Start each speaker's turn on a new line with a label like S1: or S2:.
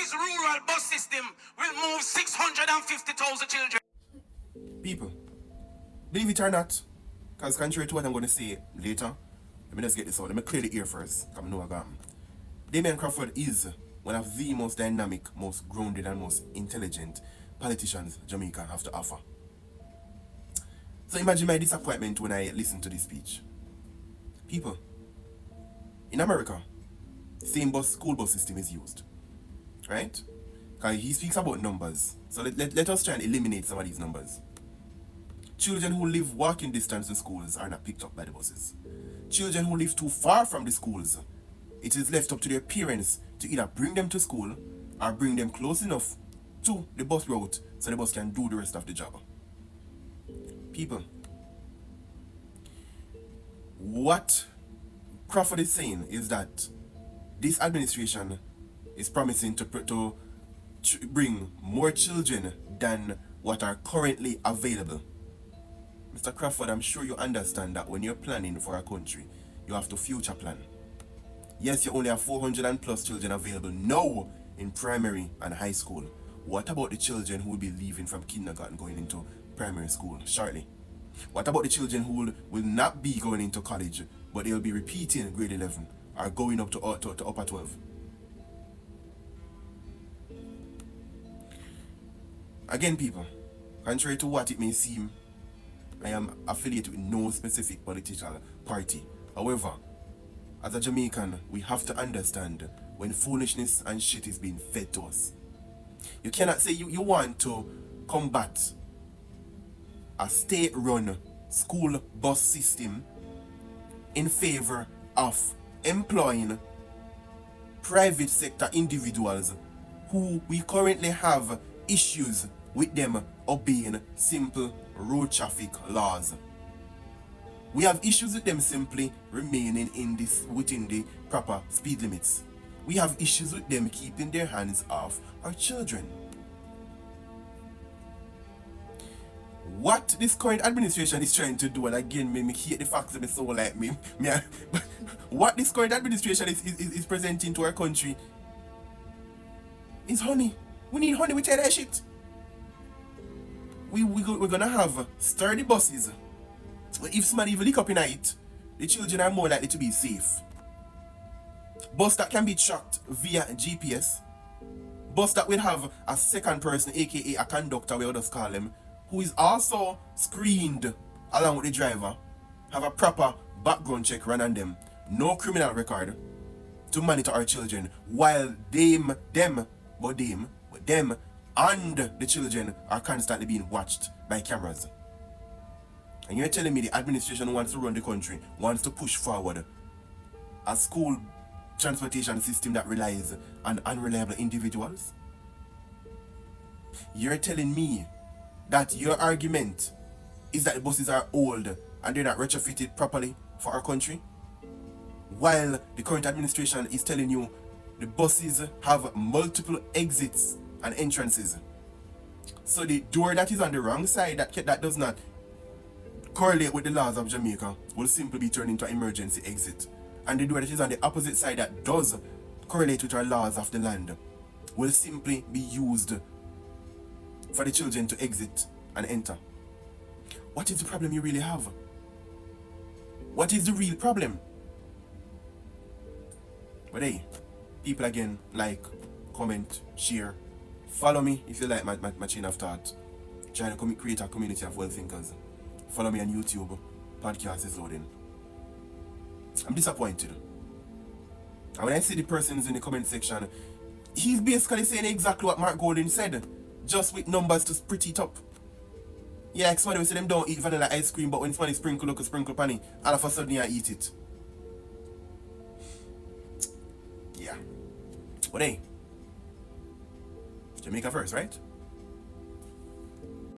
S1: his rural bus system will move 650,000 children.
S2: People, believe it or not, because contrary to what I'm going to say later, let me just get this out. Let me clear the air first. I know I got Damien Crawford is one of the most dynamic, most grounded, and most intelligent politicians Jamaica have to offer. So imagine my disappointment when I listened to this speech. People, in America, same school bus system is used, right? Because he speaks about numbers. So let us try and eliminate some of these numbers. Children who live walking distance to schools are not picked up by the buses. Children who live too far from the schools, it is left up to their parents to either bring them to school or bring them close enough to the bus route so the bus can do the rest of the job. People, what Crawford is saying is that this administration is promising to bring more children than what are currently available. Mr. Crawford, I'm sure you understand that when you're planning for a country, you have to future plan. Yes, you only have 400 and plus children available now in primary and high school. What about the children who will be leaving from kindergarten going into primary school shortly? What about the children who will not be going into college, but they'll be repeating grade 11 or going up to upper 12? Again, people, contrary to what it may seem, I am affiliated with no specific political party. However, as a Jamaican, we have to understand when foolishness and shit is being fed to us. You cannot say you want to combat a state-run school bus system in favor of employing private sector individuals who we currently have issues with them obeying simple road traffic laws. We have issues with them simply remaining within the proper speed limits. We have issues with them keeping their hands off our children. What this current administration is trying to do, and again, me hate the facts of me so like me, what this current administration is presenting to our country is honey. We need honey, we tell that shit. We're gonna have sturdy buses. If somebody even lick up in it, the children are more likely to be safe. Bus that can be tracked via GPS. Bus that will have a second person, aka a conductor, we just call him, who is also screened along with the driver. Have a proper background check run on them. No criminal record to monitor our children while them and the children are constantly being watched by cameras. And you're telling me the administration wants to run the country, wants to push forward a school transportation system that relies on unreliable individuals? You're telling me that your argument is that the buses are old and they're not retrofitted properly for our country? While the current administration is telling you the buses have multiple exits and entrances. So the door that is on the wrong side that does not correlate with the laws of Jamaica will simply be turned into an emergency exit. And the door that is on the opposite side that does correlate with our laws of the land will simply be used for the children to exit and enter. What is the problem you really have? What is the real problem? But hey, people again, like, comment, share, follow me if you like my chain of thought. Trying to create a community of well thinkers. Follow me on YouTube. Podcast is loading. I'm disappointed. And when I see the persons in the comment section, he's basically saying exactly what Mark Golden said, just with numbers to pretty it up. Yeah, like somebody will say them don't eat vanilla ice cream, but when somebody sprinkle panny, all of a sudden you eat it. Yeah. But hey, Jamaica first, right?